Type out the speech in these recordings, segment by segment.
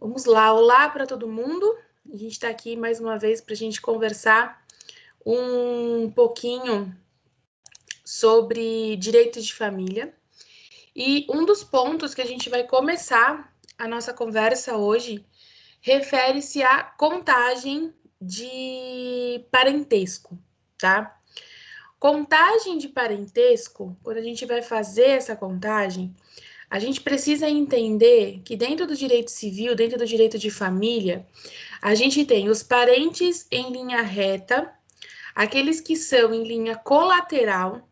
Vamos lá, olá para todo mundo. A gente está aqui mais uma vez para a gente conversar um pouquinho sobre direitos de família. E um dos pontos que a gente vai começar a nossa conversa hoje refere-se à contagem de parentesco, tá? Contagem de parentesco, quando a gente vai fazer essa contagem, a gente precisa entender que dentro do direito civil, dentro do direito de família, a gente tem os parentes em linha reta, aqueles que são em linha colateral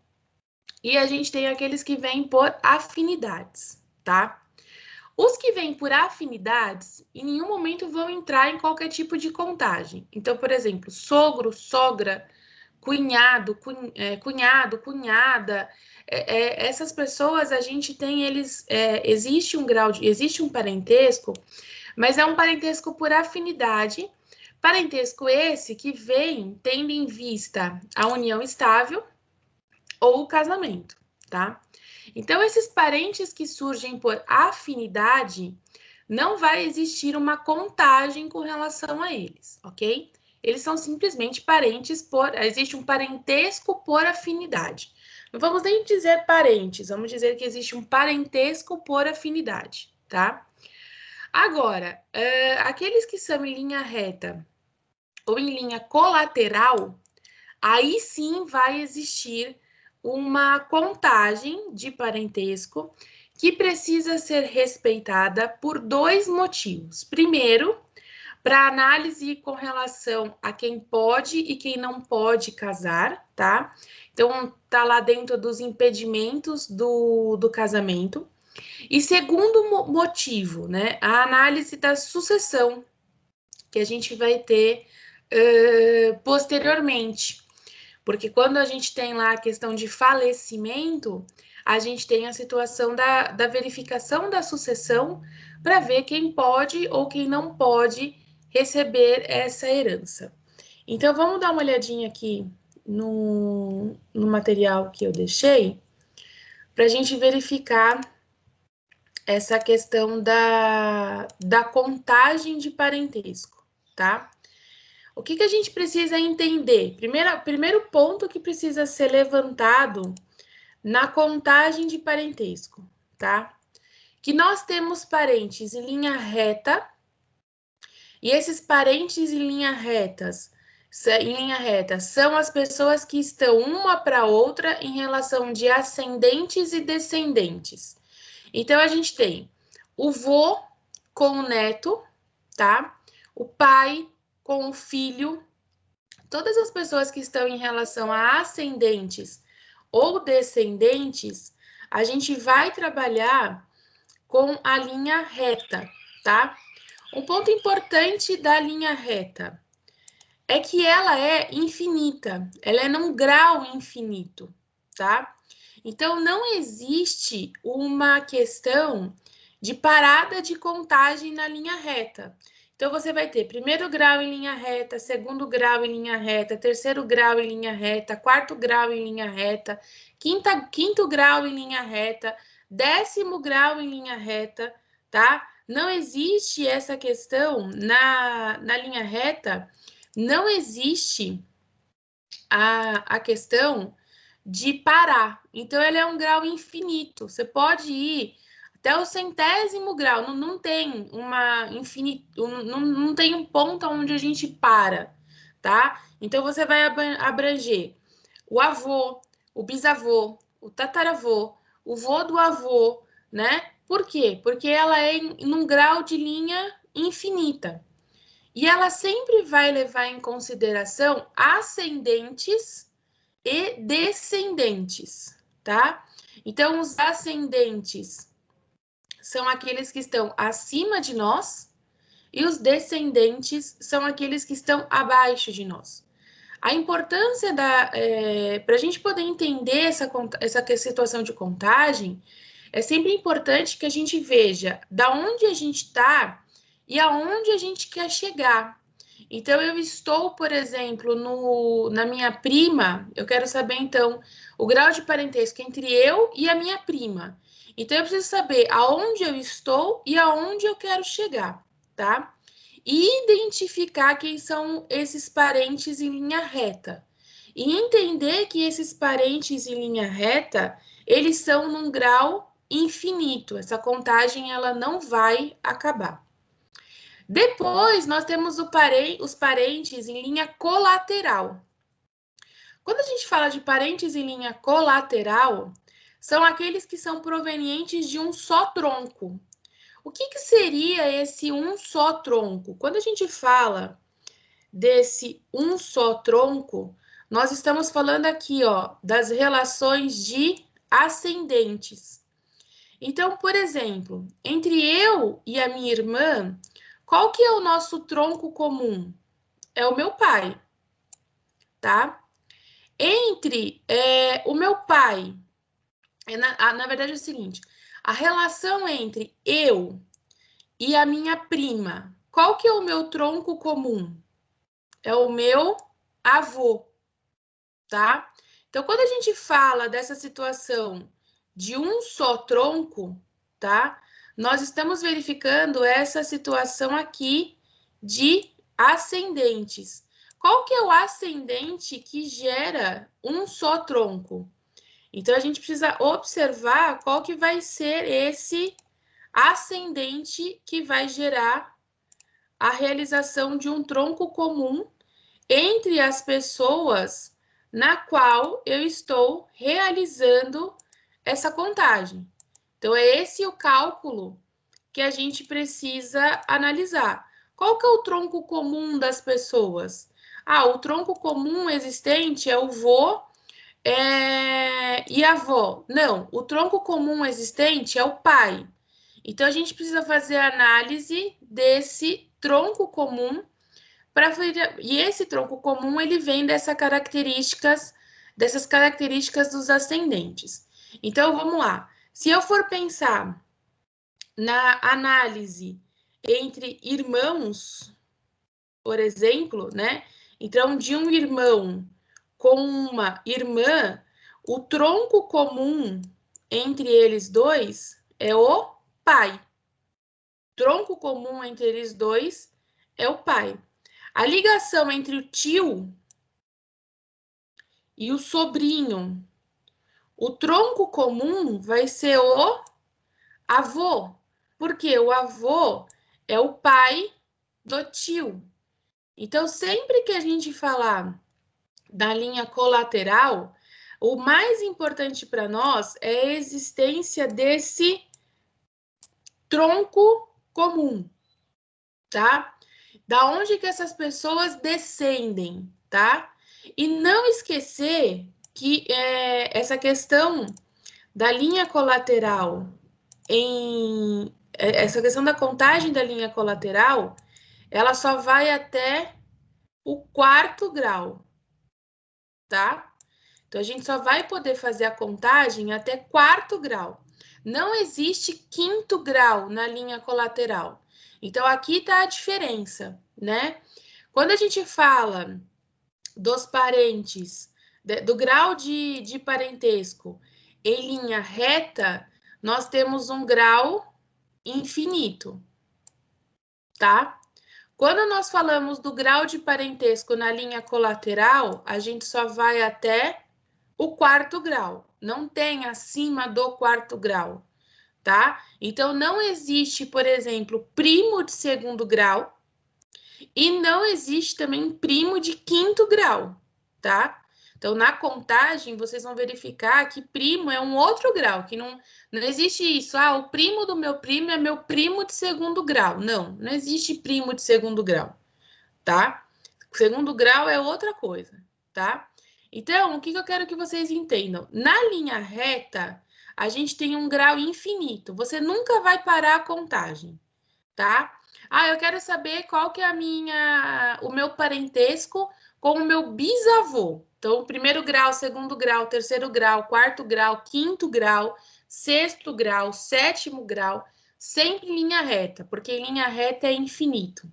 e a gente tem aqueles que vêm por afinidades, tá? Os que vêm por afinidades, em nenhum momento vão entrar em qualquer tipo de contagem. Então, por exemplo, sogro, sogra, cunhado, cunhada, essas pessoas a gente tem existe existe um parentesco, mas é um parentesco por afinidade. Parentesco esse que vem tendo em vista a união estável ou o casamento, tá? Então, esses parentes que surgem por afinidade, não vai existir uma contagem com relação a eles, ok? Eles são simplesmente parentes por... Existe um parentesco por afinidade. Não vamos nem dizer parentes, vamos dizer que existe um parentesco por afinidade, tá? Agora, aqueles que são em linha reta ou em linha colateral, aí sim vai existir uma contagem de parentesco que precisa ser respeitada por dois motivos. Primeiro, para análise com relação a quem pode e quem não pode casar, tá? Então, tá lá dentro dos impedimentos do casamento. E segundo motivo, né? A análise da sucessão, que a gente vai ter posteriormente. Porque quando a gente tem lá a questão de falecimento, a gente tem a situação da verificação da sucessão para ver quem pode ou quem não pode receber essa herança. Então, vamos dar uma olhadinha aqui no material que eu deixei para a gente verificar essa questão da contagem de parentesco, tá? O que a gente precisa entender? Primeiro ponto que precisa ser levantado na contagem de parentesco, tá? Que nós temos parentes em linha reta, e esses parentes em linha reta são as pessoas que estão uma para outra em relação de ascendentes e descendentes. Então, a gente tem o vô com o neto, tá? O pai com o filho. Todas as pessoas que estão em relação a ascendentes ou descendentes, a gente vai trabalhar com a linha reta, tá? Um ponto importante da linha reta é que ela é infinita, ela é num grau infinito, tá? Então, não existe uma questão de parada de contagem na linha reta. Então, você vai ter primeiro grau em linha reta, segundo grau em linha reta, terceiro grau em linha reta, quarto grau em linha reta, quinto grau em linha reta, 10º grau em linha reta, tá? Não existe essa questão na linha reta, não existe a questão de parar. Então, ele é um grau infinito. Você pode ir até o 100º grau. Não tem não tem um ponto onde a gente para, tá? Então, você vai abranger o avô, o bisavô, o tataravô, o vô do avô, né? Por quê? Porque ela é num grau de linha infinita. E ela sempre vai levar em consideração ascendentes e descendentes, tá? Então, os ascendentes são aqueles que estão acima de nós e os descendentes são aqueles que estão abaixo de nós. A importância para a gente poder entender essa situação de contagem, é sempre importante que a gente veja da onde a gente está e aonde a gente quer chegar. Então, eu estou, por exemplo, na minha prima, eu quero saber, então, o grau de parentesco entre eu e a minha prima. Então, eu preciso saber aonde eu estou e aonde eu quero chegar, tá? E identificar quem são esses parentes em linha reta. E entender que esses parentes em linha reta, eles são num grau infinito. Essa contagem, ela não vai acabar. Depois, nós temos os parentes em linha colateral. Quando a gente fala de parentes em linha colateral, são aqueles que são provenientes de um só tronco. O que seria esse um só tronco? Quando a gente fala desse um só tronco, nós estamos falando aqui, ó, das relações de ascendentes. Então, por exemplo, entre eu e a minha irmã, qual que é o nosso tronco comum? É o meu pai, tá? Entre o meu pai, na verdade é o seguinte, a relação entre eu e a minha prima, qual que é o meu tronco comum? É o meu avô, tá? Então, quando a gente fala dessa situação de um só tronco, tá? Nós estamos verificando essa situação aqui de ascendentes. Qual que é o ascendente que gera um só tronco? Então, a gente precisa observar qual que vai ser esse ascendente que vai gerar a realização de um tronco comum entre as pessoas na qual eu estou realizando essa contagem. Então, é esse o cálculo que a gente precisa analisar. Qual que é o tronco comum das pessoas? Ah, o tronco comum existente é o vô e a avó. Não, o tronco comum existente é o pai. Então, a gente precisa fazer a análise desse tronco comum e esse tronco comum ele vem dessas características dos ascendentes. Então, vamos lá. Se eu for pensar na análise entre irmãos, por exemplo, né? Então, de um irmão com uma irmã, o tronco comum entre eles dois é o pai. Tronco comum entre eles dois é o pai. A ligação entre o tio e o sobrinho, o tronco comum vai ser o avô, porque o avô é o pai do tio. Então, sempre que a gente falar da linha colateral, o mais importante para nós é a existência desse tronco comum, tá? Da onde que essas pessoas descendem, tá? E não esquecer que essa questão da linha colateral essa questão da contagem da linha colateral, ela só vai até o 4º grau, tá? Então, a gente só vai poder fazer a contagem até 4º grau. Não existe 5º grau na linha colateral. Então, aqui está a diferença, né? Quando a gente fala dos parentes, do grau de parentesco em linha reta, nós temos um grau infinito, tá? Quando nós falamos do grau de parentesco na linha colateral, a gente só vai até o 4º grau, não tem acima do 4º grau, tá? Então, não existe, por exemplo, primo de 2º grau e não existe também primo de 5º grau, tá? Então, na contagem, vocês vão verificar que primo é um outro grau, que não existe isso. Ah, o primo do meu primo é meu primo de 2º grau. Não existe primo de 2º grau, tá? 2º grau é outra coisa, tá? Então, o que eu quero que vocês entendam? Na linha reta, a gente tem um grau infinito. Você nunca vai parar a contagem, tá? Ah, eu quero saber qual que é o meu parentesco com o meu bisavô. Então, 1º grau, 2º grau, 3º grau, 4º grau, 5º grau, 6º grau, 7º grau, sempre em linha reta, porque em linha reta é infinito.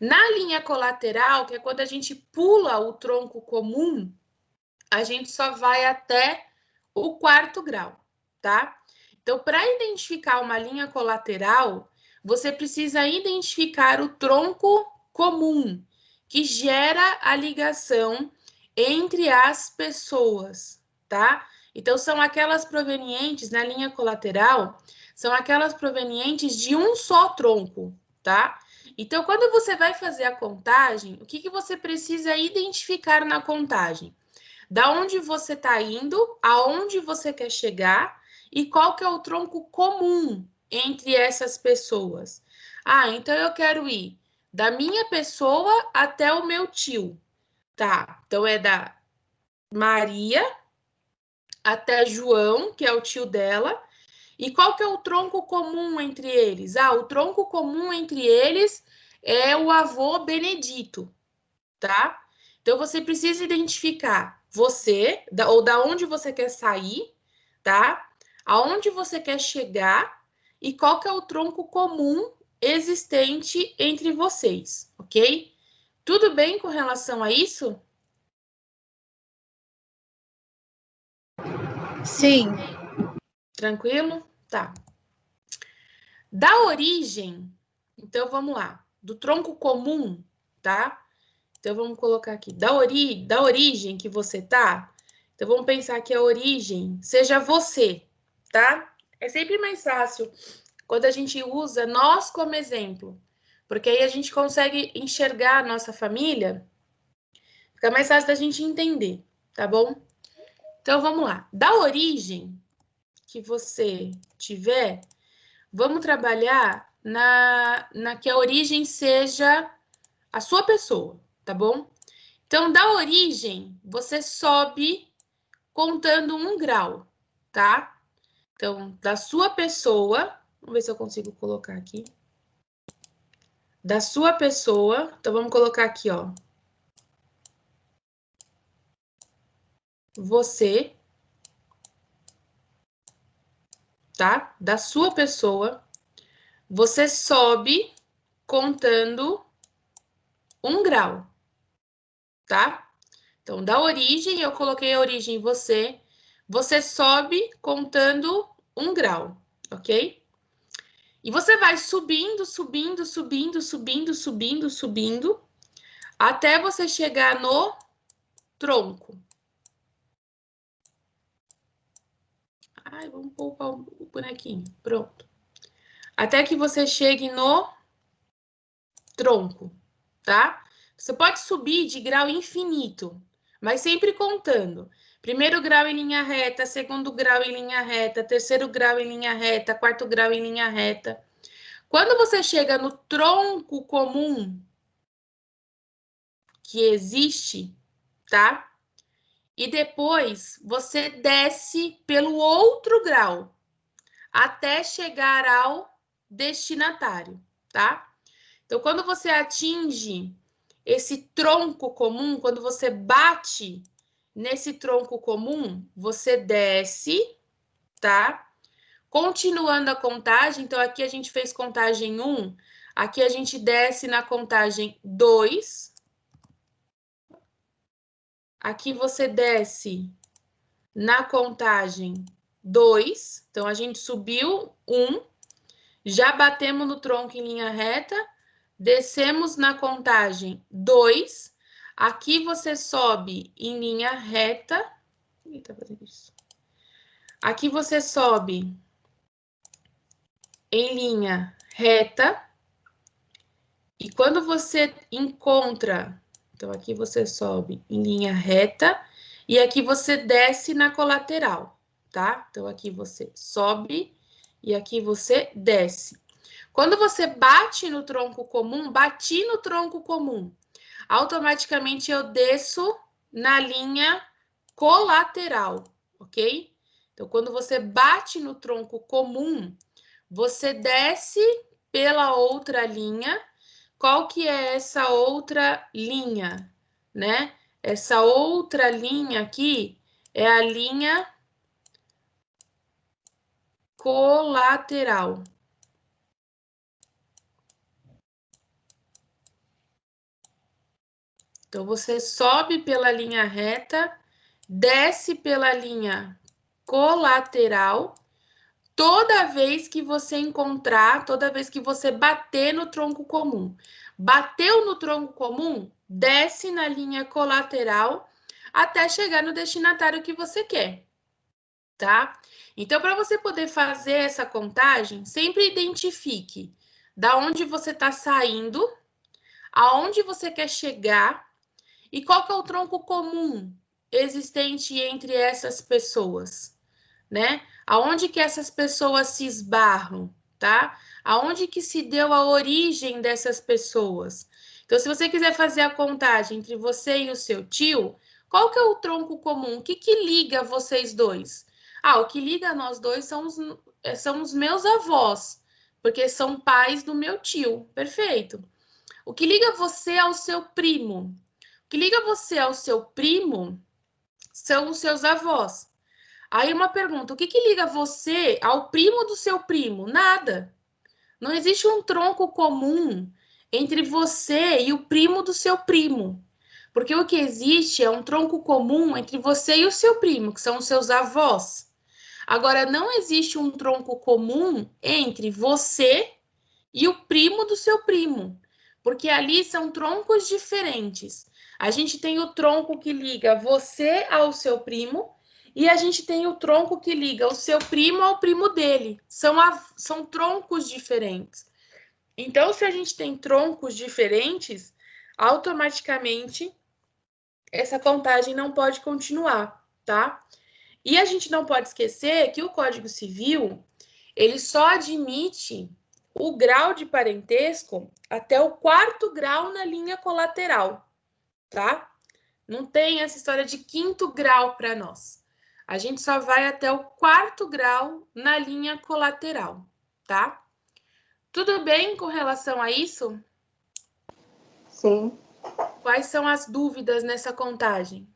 Na linha colateral, que é quando a gente pula o tronco comum, a gente só vai até o 4º grau, tá? Então, para identificar uma linha colateral, você precisa identificar o tronco comum que gera a ligação entre as pessoas, tá? Então, são aquelas provenientes na linha colateral, são aquelas provenientes de um só tronco, tá? Então, quando você vai fazer a contagem, o que você precisa identificar na contagem? Da onde você está indo, aonde você quer chegar e qual que é o tronco comum entre essas pessoas. Ah, então eu quero ir da minha pessoa até o meu tio. Tá, então é da Maria até João, que é o tio dela. E qual que é o tronco comum entre eles? Ah, o tronco comum entre eles é o avô Benedito, tá? Então você precisa identificar você, ou da onde você quer sair, tá? Aonde você quer chegar e qual que é o tronco comum existente entre vocês, ok? Tudo bem com relação a isso? Sim. Tranquilo? Tá. Da origem, então vamos lá, do tronco comum, tá? Então vamos colocar aqui, da origem que você tá, então vamos pensar que a origem seja você, tá? É sempre mais fácil quando a gente usa nós como exemplo, porque aí a gente consegue enxergar a nossa família, fica mais fácil da gente entender, tá bom? Então vamos lá, da origem que você tiver, vamos trabalhar na que a origem seja a sua pessoa, tá bom? Então, da origem, você sobe contando 1 grau, tá? Então, da sua pessoa, vamos ver se eu consigo colocar aqui. Da sua pessoa, então vamos colocar aqui, ó. Você, tá? Da sua pessoa, você sobe contando 1 grau, tá? Então, da origem, eu coloquei a origem em você. Você sobe contando 1 grau, ok? E você vai subindo, subindo, subindo, subindo, subindo, subindo, até você chegar no tronco. Ai, vamos poupar o bonequinho. Pronto. Até que você chegue no tronco, tá? Você pode subir de grau infinito, mas sempre contando. Primeiro grau em linha reta, segundo grau em linha reta, terceiro grau em linha reta, quarto grau em linha reta. Quando você chega no tronco comum que existe, tá? E depois você desce pelo outro grau até chegar ao destinatário, tá? Então, quando você atinge esse tronco comum, quando você bate nesse tronco comum, você desce, tá? Continuando a contagem, então aqui a gente fez contagem 1, aqui a gente desce na contagem 2. Aqui você desce na contagem 2. Então, a gente subiu 1, já batemos no tronco em linha reta, descemos na contagem 2. Aqui você sobe em linha reta. Tá fazendo isso? Aqui você sobe em linha reta. E quando você encontra, então aqui você sobe em linha reta e aqui você desce na colateral, tá? Então aqui você sobe e aqui você desce. Quando você bate no tronco comum, bati no tronco comum, automaticamente eu desço na linha colateral, ok? Então, quando você bate no tronco comum, você desce pela outra linha. Qual que é essa outra linha, né? Essa outra linha aqui é a linha colateral. Então, você sobe pela linha reta, desce pela linha colateral, toda vez que você encontrar, toda vez que você bater no tronco comum. Bateu no tronco comum, desce na linha colateral até chegar no destinatário que você quer, tá? Então, para você poder fazer essa contagem, sempre identifique da onde você está saindo, aonde você quer chegar e qual que é o tronco comum existente entre essas pessoas, né? Aonde que essas pessoas se esbarram, tá? Aonde que se deu a origem dessas pessoas? Então, se você quiser fazer a contagem entre você e o seu tio, qual que é o tronco comum? O que que liga vocês dois? Ah, o que liga nós dois são os meus avós, porque são pais do meu tio. Perfeito. O que liga você ao seu primo? O que liga você ao seu primo são os seus avós. Aí uma pergunta: o que que liga você ao primo do seu primo? Nada. Não existe um tronco comum entre você e o primo do seu primo. Porque o que existe é um tronco comum entre você e o seu primo, que são os seus avós. Agora, não existe um tronco comum entre você e o primo do seu primo, porque ali são troncos diferentes. A gente tem o tronco que liga você ao seu primo e a gente tem o tronco que liga o seu primo ao primo dele. São troncos diferentes. Então, se a gente tem troncos diferentes, automaticamente essa contagem não pode continuar, tá? E a gente não pode esquecer que o Código Civil, ele só admite o grau de parentesco até o 4º grau na linha colateral, tá? Não tem essa história de 5º grau para nós. A gente só vai até o 4º grau na linha colateral, tá? Tudo bem com relação a isso? Sim. Quais são as dúvidas nessa contagem?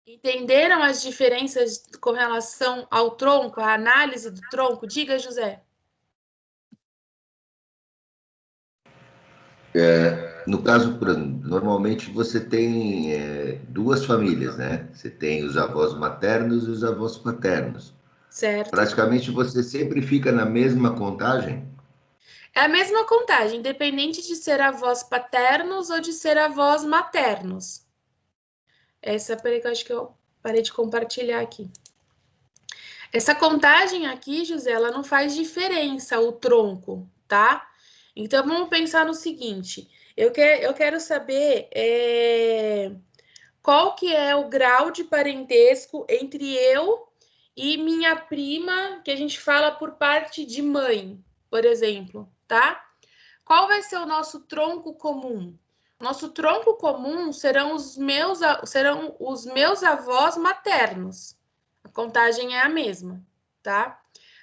Entenderam as diferenças com relação ao tronco, a análise do tronco? Diga, José. No caso, normalmente você tem duas famílias, né? Você tem os avós maternos e os avós paternos. Certo. Praticamente você sempre fica na mesma contagem? É a mesma contagem, independente de ser avós paternos ou de ser avós maternos. Peraí que eu acho que eu parei de compartilhar aqui. Essa contagem aqui, José, ela não faz diferença o tronco, tá? Então, vamos pensar no seguinte. Eu quero saber qual que é o grau de parentesco entre eu e minha prima, que a gente fala por parte de mãe, por exemplo, tá? Qual vai ser o nosso tronco comum? Nosso tronco comum serão os meus avós maternos. A contagem é a mesma, tá?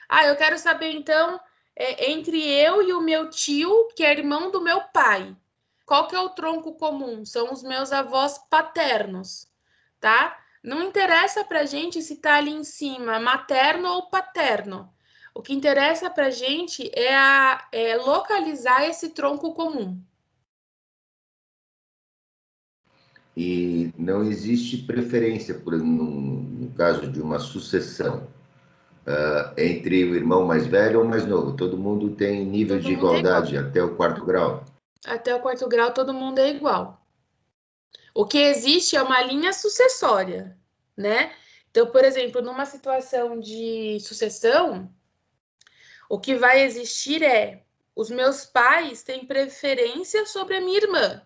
Ah, eu quero saber então, entre eu e o meu tio, que é irmão do meu pai, qual que é o tronco comum? São os meus avós paternos, tá? Não interessa pra gente se tá ali em cima materno ou paterno. O que interessa pra gente é localizar esse tronco comum. E não existe preferência, no caso de uma sucessão, entre o irmão mais velho ou mais novo. Todo mundo tem nível de igualdade até o 4º grau. Até o 4º grau, todo mundo é igual. O que existe é uma linha sucessória, né? Então, por exemplo, numa situação de sucessão, o que vai existir é os meus pais têm preferência sobre a minha irmã.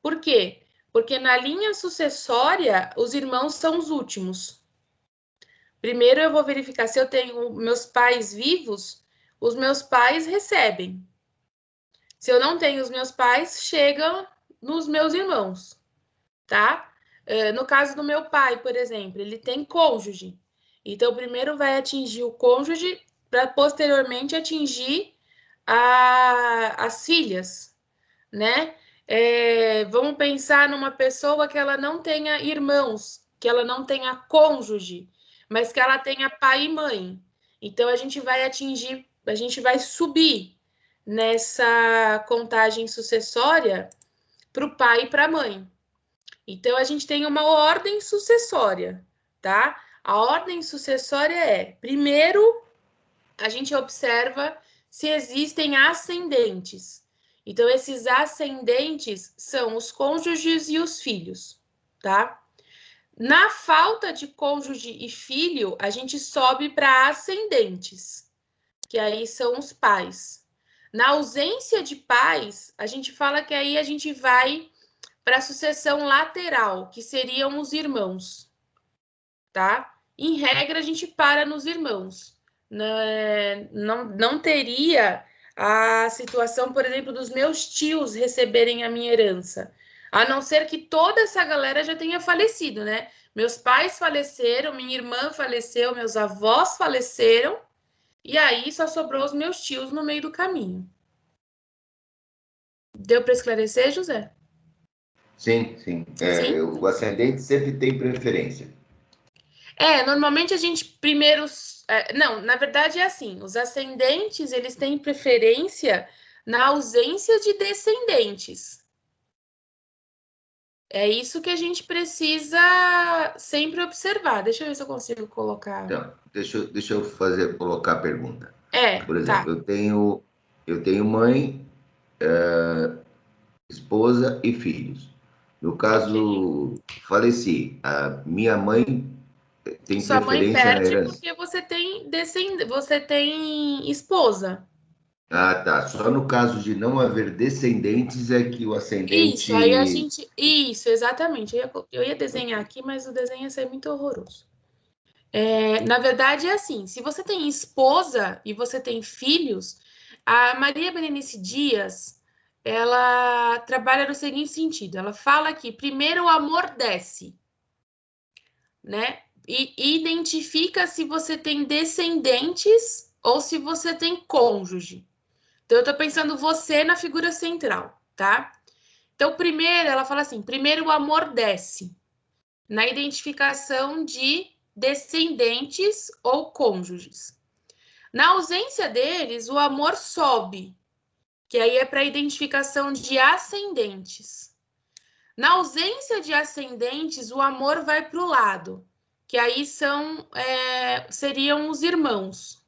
Por quê? Porque na linha sucessória, os irmãos são os últimos. Primeiro eu vou verificar se eu tenho meus pais vivos, os meus pais recebem. Se eu não tenho os meus pais, chegam nos meus irmãos, tá? No caso do meu pai, por exemplo, ele tem cônjuge. Então, primeiro vai atingir o cônjuge para posteriormente atingir as filhas, né? Vamos pensar numa pessoa que ela não tenha irmãos, que ela não tenha cônjuge, mas que ela tenha pai e mãe. Então, a gente vai subir nessa contagem sucessória para o pai e para a mãe. Então, a gente tem uma ordem sucessória, tá? A ordem sucessória é, primeiro, a gente observa se existem ascendentes. Então, esses ascendentes são os cônjuges e os filhos, tá? Na falta de cônjuge e filho, a gente sobe para ascendentes, que aí são os pais. Na ausência de pais, a gente fala que aí a gente vai para a sucessão lateral, que seriam os irmãos, tá? Em regra, a gente para nos irmãos. Não teria a situação, por exemplo, dos meus tios receberem a minha herança, a não ser que toda essa galera já tenha falecido, né? Meus pais faleceram, minha irmã faleceu, meus avós faleceram, e aí só sobrou os meus tios no meio do caminho. Deu para esclarecer, José? Sim, sim. Sim? O ascendente sempre tem preferência. Normalmente a gente primeiro... não, na verdade é assim, os ascendentes, eles têm preferência na ausência de descendentes. É isso que a gente precisa sempre observar. Deixa eu ver se eu consigo colocar. Então, deixa eu colocar a pergunta. Por Tá. exemplo, eu tenho mãe, esposa e filhos. No caso, faleci, a minha mãe tem Sua mãe preferência na perde herança? porque você tem esposa. Ah, tá. Só no caso de não haver descendentes é que o Isso, aí a ascendente... gente. Isso, exatamente. Eu ia desenhar aqui, mas o desenho ia ser muito horroroso. Na verdade, é assim: se você tem esposa e você tem filhos, a Maria Berenice Dias, ela trabalha no seguinte sentido: ela fala que primeiro o amor desce, né? E identifica se você tem descendentes ou se você tem cônjuge. Então, eu tô pensando você na figura central, tá? Então, primeiro, ela fala assim: primeiro o amor desce, na identificação de descendentes ou cônjuges. Na ausência deles, o amor sobe, que aí é para identificação de ascendentes. Na ausência de ascendentes, o amor vai para o lado, que aí seriam os irmãos,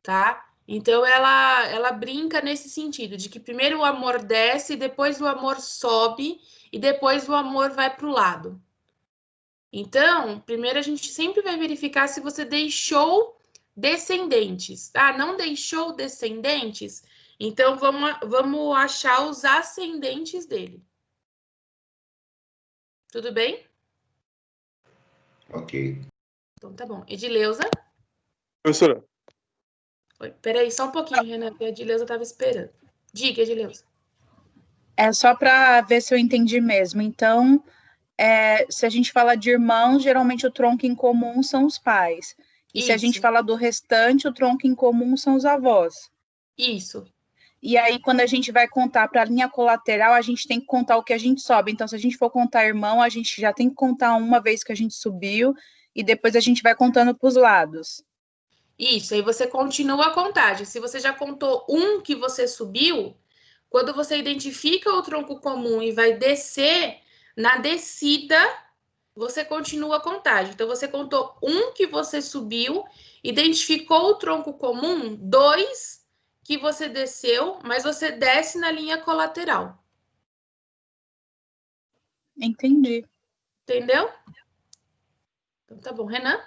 tá? Então ela brinca nesse sentido, de que primeiro o amor desce, depois o amor sobe e depois o amor vai para o lado. Então, primeiro a gente sempre vai verificar se você deixou descendentes. Ah, não deixou descendentes? Então vamos achar os ascendentes dele. Tudo bem? Ok. Então tá bom. Edileuza? Professora, Oi, peraí, só um pouquinho, Renan, que a Edileuza estava esperando. Diga, Edileuza. É só para ver se eu entendi mesmo. Então, se a gente fala de irmãos, geralmente o tronco em comum são os pais. E se a gente Isso. fala do restante, o tronco em comum são os avós. Isso. E aí, quando a gente vai contar para a linha colateral, a gente tem que contar o que a gente sobe. Então, se a gente for contar irmão, a gente já tem que contar uma vez que a gente subiu, e depois a gente vai contando para os lados. Isso, aí você continua a contagem. Se você já contou um que você subiu, quando você identifica o tronco comum e vai descer, na descida, você continua a contagem. Então, você contou um que você subiu, identificou o tronco comum, 2 que você desceu, mas você desce na linha colateral. Entendi. Entendeu? Então, tá bom. Renan?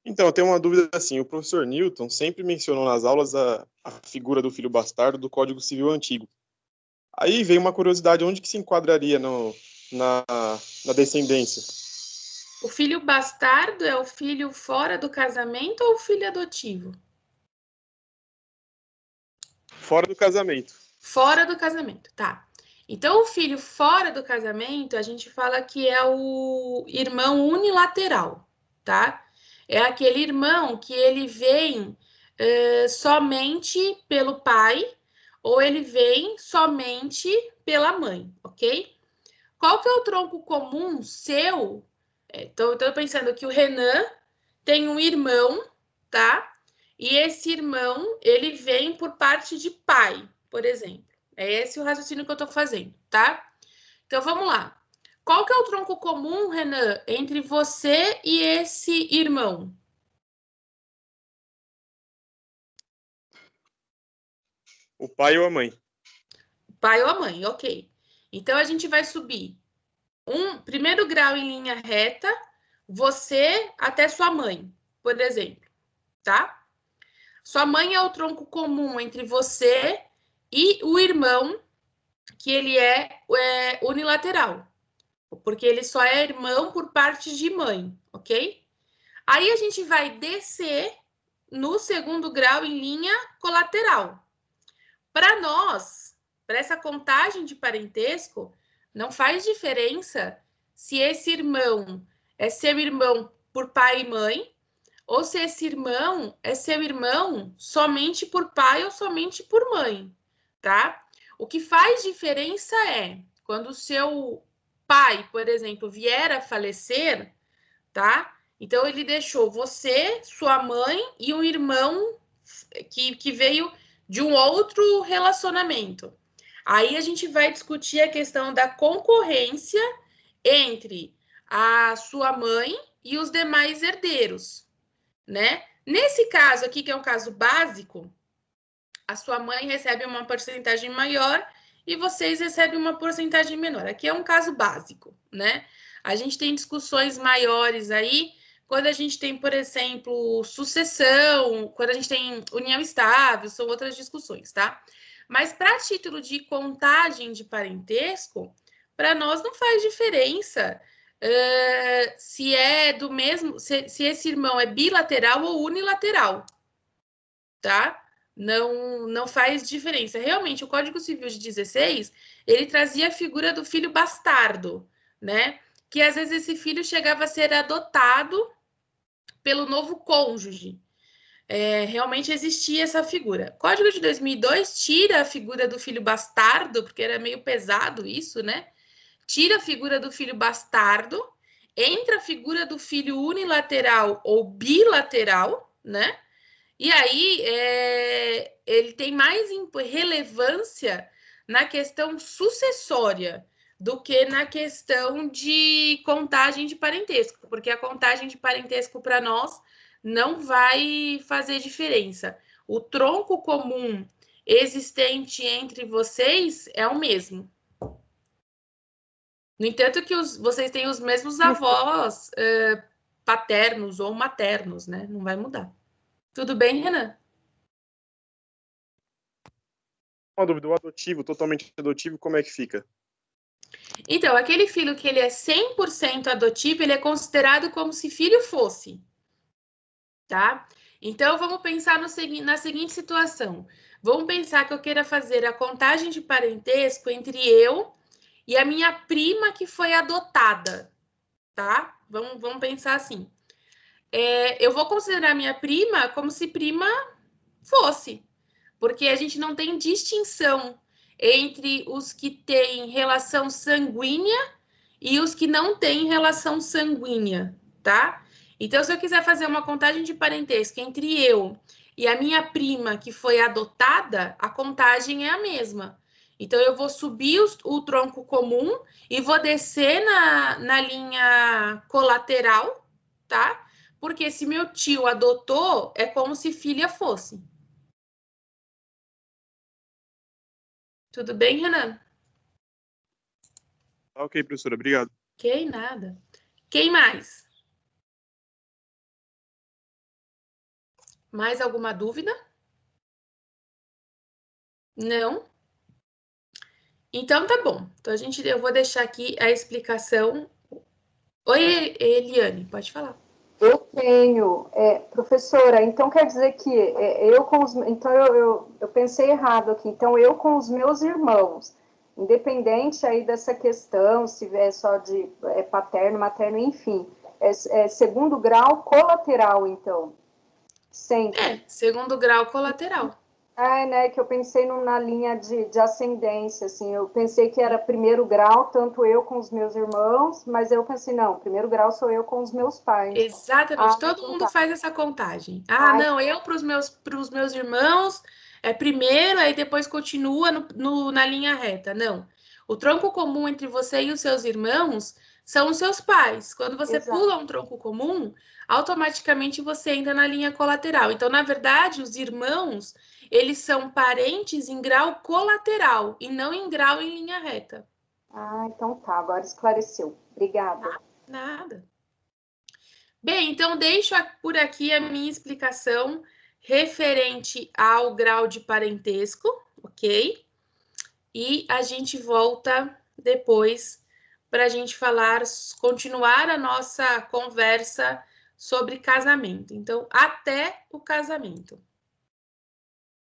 então, eu tenho uma dúvida assim, o professor Newton sempre mencionou nas aulas a figura do filho bastardo do Código Civil Antigo. Aí veio uma curiosidade, onde que se enquadraria na descendência? O filho bastardo é o filho fora do casamento ou o filho adotivo? Fora do casamento. Fora do casamento, tá. Então, o filho fora do casamento, a gente fala que é o irmão unilateral, tá? É aquele irmão que ele vem somente pelo pai ou ele vem somente pela mãe, ok? Qual que é o tronco comum seu? Então, eu tô pensando que o Renan tem um irmão, tá? E esse irmão, ele vem por parte de pai, por exemplo. É esse o raciocínio que eu tô fazendo, tá? Então, vamos lá. Qual que é o tronco comum, Renan, entre você e esse irmão? O pai ou a mãe? O pai ou a mãe, ok. Então, a gente vai subir primeiro grau em linha reta, você até sua mãe, por exemplo, tá? Sua mãe é o tronco comum entre você e o irmão, que ele é unilateral, porque ele só é irmão por parte de mãe, ok? Aí a gente vai descer no segundo grau em linha colateral. Para nós, para essa contagem de parentesco, não faz diferença se esse irmão é seu irmão por pai e mãe, ou se esse irmão é seu irmão somente por pai ou somente por mãe, tá? O que faz diferença é quando o seu pai, por exemplo, vier a falecer, tá? Então ele deixou você, sua mãe e um irmão que veio de um outro relacionamento. Aí a gente vai discutir a questão da concorrência entre a sua mãe e os demais herdeiros, né? Nesse caso aqui, que é um caso básico, a sua mãe recebe uma porcentagem maior e vocês recebem uma porcentagem menor. Aqui é um caso básico, né? A gente tem discussões maiores aí quando a gente tem, por exemplo, sucessão, quando a gente tem união estável, são outras discussões, tá? Mas para título de contagem de parentesco, para nós não faz diferença se é do mesmo, se esse irmão é bilateral ou unilateral, tá? Não faz diferença. Realmente, o Código Civil de 16, ele trazia a figura do filho bastardo, né? Que às vezes esse filho chegava a ser adotado pelo novo cônjuge. Realmente existia essa figura. O Código de 2002 tira a figura do filho bastardo, porque era meio pesado isso, né? Tira a figura do filho bastardo, entra a figura do filho unilateral ou bilateral, né? E aí, ele tem mais relevância na questão sucessória do que na questão de contagem de parentesco, porque a contagem de parentesco para nós não vai fazer diferença. O tronco comum existente entre vocês é o mesmo. No entanto, que vocês têm os mesmos avós paternos ou maternos, né? Não vai mudar. Tudo bem, Renan? Uma dúvida, o adotivo, totalmente adotivo, como é que fica? Então, aquele filho que ele é 100% adotivo, ele é considerado como se filho fosse, tá? Então, vamos pensar na seguinte situação. Vamos pensar que eu queira fazer a contagem de parentesco entre eu e a minha prima que foi adotada, tá? Vamos pensar assim. Eu vou considerar minha prima como se prima fosse, porque a gente não tem distinção entre os que têm relação sanguínea e os que não têm relação sanguínea, tá? Então, se eu quiser fazer uma contagem de parentesco entre eu e a minha prima que foi adotada, a contagem é a mesma. Então, eu vou subir o tronco comum e vou descer na linha colateral, tá? Porque se meu tio adotou, é como se filha fosse. Tudo bem, Renan? Ok, professora, obrigado. Ok, nada. Quem mais? Mais alguma dúvida? Não? Então tá bom. Então eu vou deixar aqui a explicação. Oi, Eliane, pode falar. Eu tenho, professora, então quer dizer que então eu pensei errado aqui, então eu com os meus irmãos, independente aí dessa questão, se é só de paterno, materno, enfim, segundo grau colateral, então, sempre. Segundo grau colateral. Né, que eu pensei na linha de ascendência, assim, eu pensei que era primeiro grau, tanto eu com os meus irmãos, mas eu pensei, não, primeiro grau sou eu com os meus pais. Exatamente, todo mundo faz essa contagem. Não, eu para os meus irmãos é primeiro, aí depois continua na linha reta. Não, O tronco comum entre você e os seus irmãos são os seus pais. Quando você Exato. pula um tronco comum, automaticamente você entra na linha colateral. Então, na verdade, os irmãos, eles são parentes em grau colateral e não em grau em linha reta. Ah, então tá, agora esclareceu. Obrigada. Nada. Bem, então deixo por aqui a minha explicação referente ao grau de parentesco, ok? E a gente volta depois para a gente falar, continuar a nossa conversa sobre casamento. Então, até o casamento.